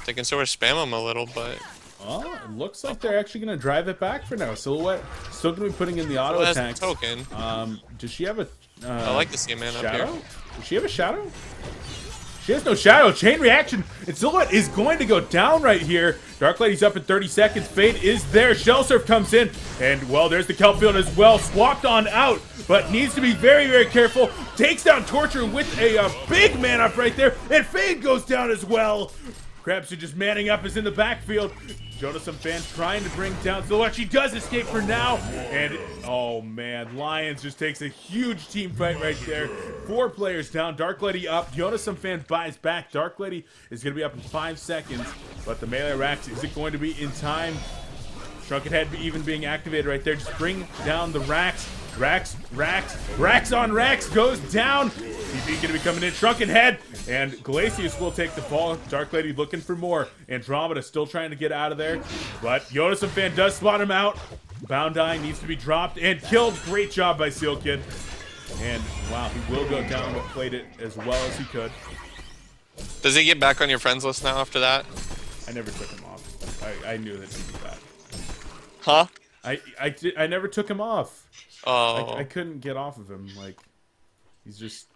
They can sort of spam them a little, but... Oh, it looks like they're actually going to drive it back for now. Silhouette still going to be putting in the auto attacks. Token. Does she have a I like to see a man shadow? up here. Does she have a shadow? She has no shadow. Chain reaction. And Silhouette is going to go down right here. Dark Lady's up in 30 seconds. Fade is there. Shell Surf comes in. And, well, there's the Kelp Field as well. Swapped on out. But needs to be very, very careful. Takes down Torture with a big man up right there. And Fade goes down as well. Krebs just manning up is in the backfield. Jonas fan trying to bring down Silhouette. She does escape for now. And, oh man, Lions just takes a huge team fight right there. 4 players down. Dark Lady up. Jonas fan buys back. Dark Lady is going to be up in 5 seconds. But the melee racks, is it going to be in time? Shrunken Head even being activated right there. Just bring down the racks. Racks on racks goes down. TP going to be coming in. Shrunken Head and Glacius will take the fall. Dark Lady looking for more. Andromeda still trying to get out of there, but Jonas fan does spot him out. Bound Eye needs to be dropped and killed. Great job by Seal Kid. And wow, he will go down, but played it as well as he could. Does he get back on your friends list now after that? I never took him off. I knew that he'd be back. Huh? I never took him off. Oh. I couldn't get off of him. Like, he's just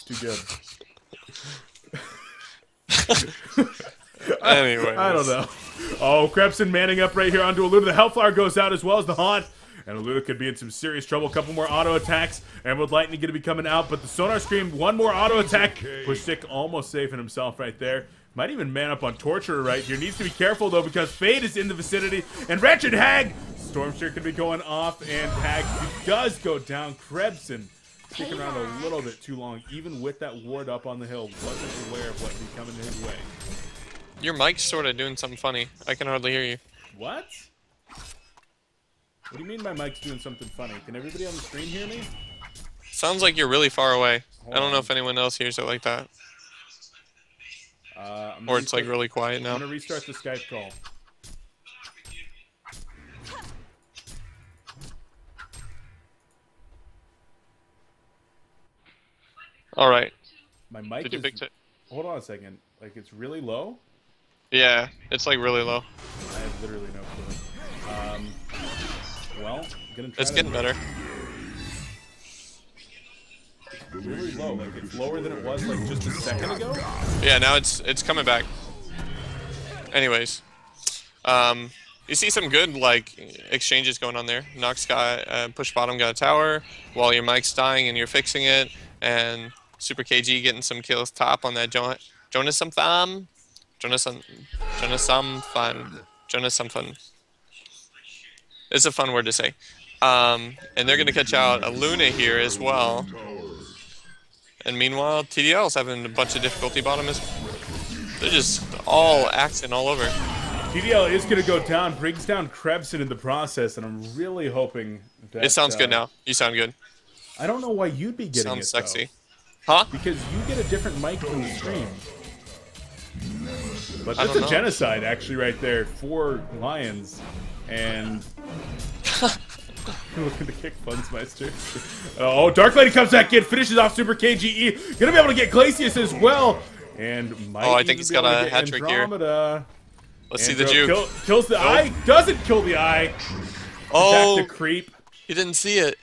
too good. Anyway, I don't know. Oh, Krebson manning up right here onto Aluna. The Hellflower goes out as well as the Haunt. And Aluna could be in some serious trouble. A couple more auto attacks. Emerald Lightning going to be coming out. But the Sonar Scream, one more auto attack. Push Stick almost saving himself right there. Might even man up on Torturer right here. Needs to be careful, though, because Fade is in the vicinity. And Wretched Hag. Stormshare could be going off. And Hag does go down. Krebson sticking around a little bit too long. Even with that ward up on the hill. Wasn't aware of what would be coming his way. Your mic's sort of doing something funny. I can hardly hear you. What? What do you mean my mic's doing something funny? Can everybody on the stream hear me? Sounds like you're really far away. Hold I don't know on. if anyone else hears it like that. Or it's like really quiet I'm now. gonna restart the Skype call. All right. My mic Did you is... pick it? Hold on a second. Like, it's really low? Yeah, it's like really low. I have literally no clue. Well, I'm gonna try It's getting better. It's really low. Like, it's lower than it was, like, just a second ago? Yeah, now it's coming back. Anyways. You see some good, like, exchanges going on there. Nox got, push bottom got a tower, while your mic's dying and you're fixing it, and Super KG getting some kills top on that Jonas some fun. It's a fun word to say. And they're going to catch out a Luna here as well. And meanwhile, TDL's having a bunch of difficulty bottom. They're just all axing all over. TDL is going to go down, brings down Krebson in the process, and I'm really hoping that... It sounds good now. You sound good. I don't know why you'd be getting Sounds it, sexy. though. Huh? Because you get a different mic from the stream. But that's a genocide, actually, right there for Lions. And... looking to kick Funzmeister. Oh, Dark Lady comes back in, finishes off Super KGE. Gonna be able to get Glacius as well. And might I think he's got a hat trick here. Let's see the juke. Kills the eye. Doesn't kill the eye. Oh, back to creep. He didn't see it.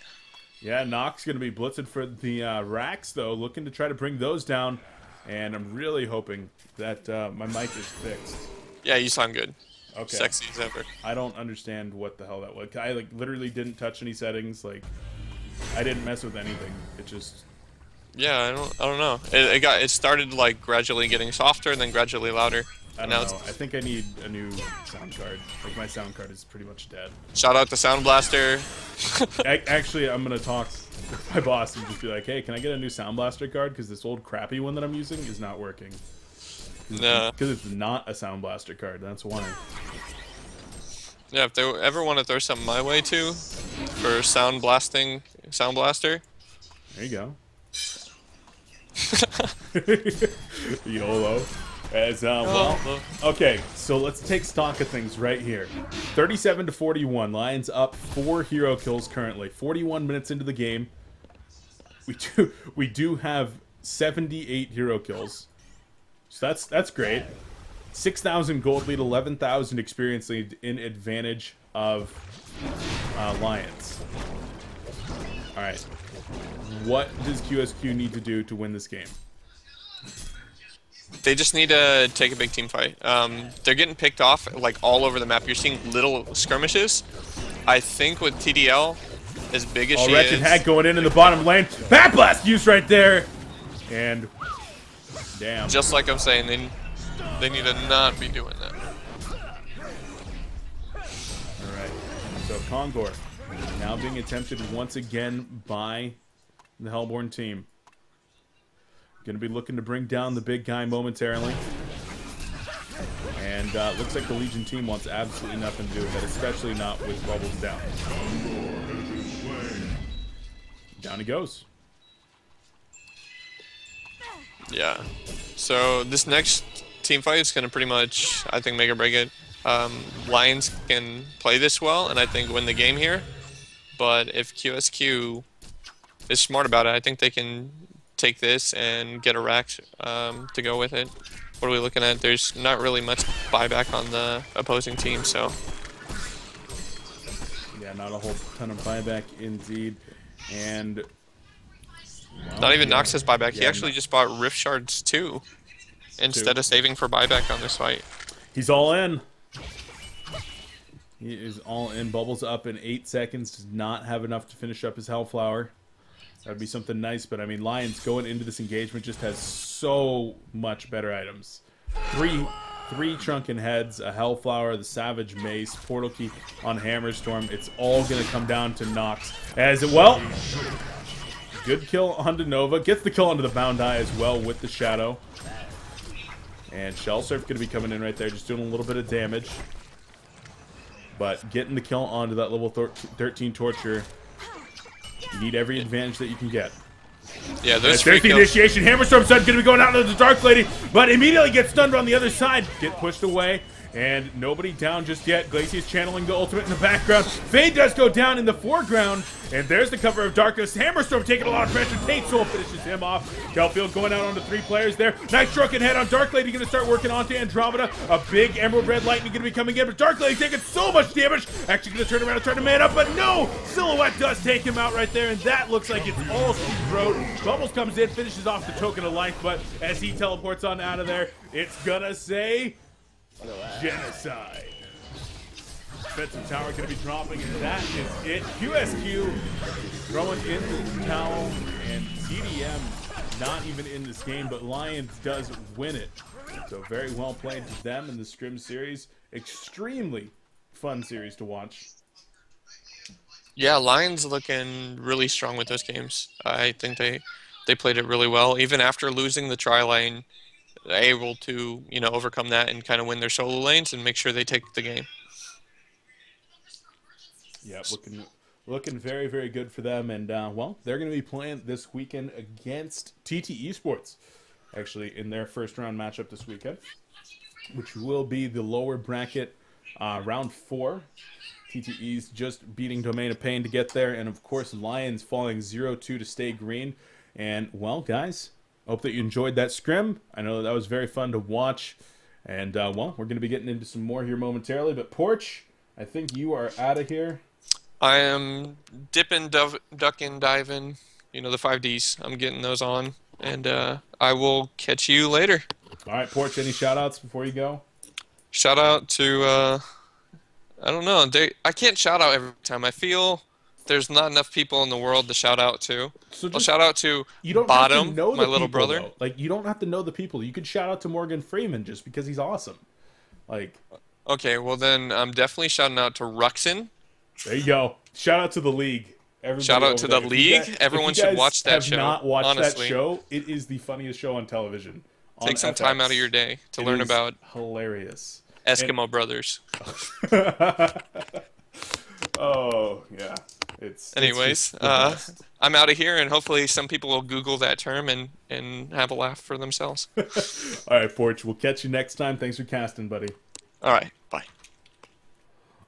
Yeah, Nox going to be blitzing for the racks, though, looking to try to bring those down. And I'm really hoping that my mic is fixed. Yeah, you sound good. Okay. Sexy as ever. I don't understand what the hell that was. I like literally didn't touch any settings. Like, I didn't mess with anything. It just... Yeah, I don't know. It started like gradually getting softer and then gradually louder. I don't know. I think I need a new sound card. Like, my sound card is pretty much dead. Shout out to Sound Blaster. Actually, I'm gonna talk with my boss and just be like, "Hey, can I get a new Sound Blaster card? Because this old crappy one that I'm using is not working." No. Because it's not a Sound Blaster card. That's why. Yeah, if they ever want to throw something my way too, for Sound Blaster. There you go. YOLO. As well, okay, so let's take stock of things right here. 37-41, Lions up 4 hero kills currently. 41 minutes into the game, we do have 78 hero kills, so that's great. 6,000 gold lead, 11,000 experience lead in advantage of Lions. All right, what does QsQ need to do to win this game? They just need to take a big team fight. They're getting picked off like all over the map. You're seeing little skirmishes. I think with TDL, as big as she is... Wretched Hag going in the bottom lane. Bat Blast used right there. And, damn. Just like I'm saying, they need to not be doing that. Alright, so Kongor now being attempted once again by the Hellborn team. Going to be looking to bring down the big guy momentarily. And looks like the Legion team wants absolutely nothing to do with that, especially not with Bubbles down. Down he goes. Yeah. So this next team fight is going to pretty much, I think, make or break it. Lions can play this well and I think win the game here. But if QsQ is smart about it, I think they can take this and get a rack to go with it. What are we looking at? There's not really much buyback on the opposing team, so... Yeah, not a whole ton of buyback indeed. And... well, not even Nox has buyback. Yeah, he actually just bought Rift Shards too, instead of saving for buyback on this fight. He's all in. He is all in. Bubbles up in 8 seconds. Does not have enough to finish up his Hellflower. That would be something nice, but I mean, Lions going into this engagement just has so much better items. Three Trunken Heads, a Hellflower, the Savage Mace, Portal Key on Hammerstorm. It's all going to come down to Nox. As well, good kill onto Nova. Gets the kill onto the Bound Eye as well with the Shadow. And Shell Surf going to be coming in right there, just doing a little bit of damage. But getting the kill onto that level 13 Torture. You need every advantage that you can get. Yeah, there's the initiation. Hammerstorm Sun going to be going out into the Dark Lady, but immediately gets stunned on the other side. Get pushed away. and nobody down just yet. Glacius channeling the ultimate in the background. Fade does go down in the foreground, and there's the cover of Darkness. Hammerstorm taking a lot of pressure. Tate Soul finishes him off. Kelfield going out onto 3 players there. Nice stroke and head on Dark Lady, going to start working onto Andromeda. A big Emerald Red Lightning going to be coming in, but Dark Lady taking so much damage. Actually going to turn around and try to man up, but no! Silhouette does take him out right there, and that looks like it's all Steve's road. Bubbles comes in, finishes off the token of life, but as he teleports on out of there, it's gonna say genocide. Defensive tower gonna be dropping, and that is it. QsQ throwing in the towel, and TDM not even in this game, but Lions does win it. So very well played to them in the Scrim series. Extremely fun series to watch. Yeah, Lions looking really strong with those games. I think they played it really well. Even after losing the tri lane, they're able to, you know, overcome that and kind of win their solo lanes and make sure they take the game. Yeah, looking very, very good for them. And, well, they're going to be playing this weekend against TT Esports, actually, in their first round matchup this weekend, which will be the lower bracket round 4. TTE's just beating Domain of Pain to get there, and of course Lions falling 0-2 to stay green. And, well, guys, hope that you enjoyed that scrim. I know that was very fun to watch. And, well, we're going to be getting into some more here momentarily. But, Porch, I think you are out of here. I am dipping, ducking, diving, you know, the 5Ds. I'm getting those on. And I will catch you later. All right, Porch, any shout-outs before you go? Shout out to, I don't know. I can't shout out every time. I feel there's not enough people in the world to shout out to. So I'll shout out to Bottom, my little brother. Though. Like, you don't have to know the people. You could shout out to Morgan Freeman just because he's awesome. Like, okay, well then I'm definitely shouting out to Ruxin. There you go. Shout out to the league. Everybody shout out to the league. Everyone should watch that show. If you have not watched honestly. that show, it is the funniest show on television. Take some time out of your day to learn about hilarious Eskimo brothers. Oh yeah, Anyways, I'm out of here, and hopefully some people will Google that term and have a laugh for themselves. All right, Porch. We'll catch you next time. Thanks for casting, buddy. All right, bye.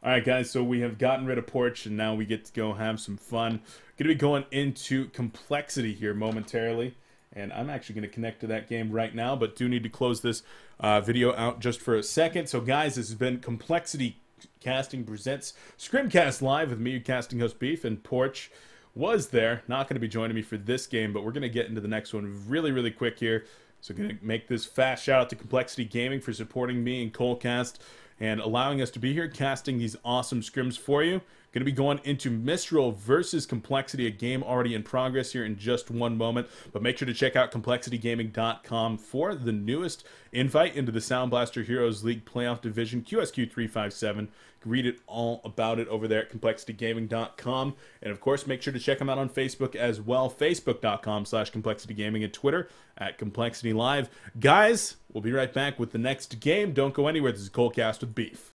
All right, guys. So we have gotten rid of Porch, and now we get to go have some fun. Going to be going into Complexity here momentarily. And I'm actually going to connect to that game right now, but do need to close this video out just for a second. So, guys, this has been Complexity Casting presents Scrimcast Live with me, your casting host Beef, and Porch was there. Not going to be joining me for this game, but we're going to get into the next one really, really quick here. So, going to make this fast shout out to Complexity Gaming for supporting me and coLcast and allowing us to be here casting these awesome scrims for you. Going to be going into Mistral versus Complexity, a game already in progress here in just one moment. But make sure to check out ComplexityGaming.com for the newest invite into the Sound Blaster Heroes League Playoff Division, QsQ 357. Read it all about it over there at ComplexityGaming.com. And, of course, make sure to check them out on Facebook as well, Facebook.com/ComplexityGaming, and Twitter at ComplexityLive. Guys, we'll be right back with the next game. Don't go anywhere. This is coLcast with Beef.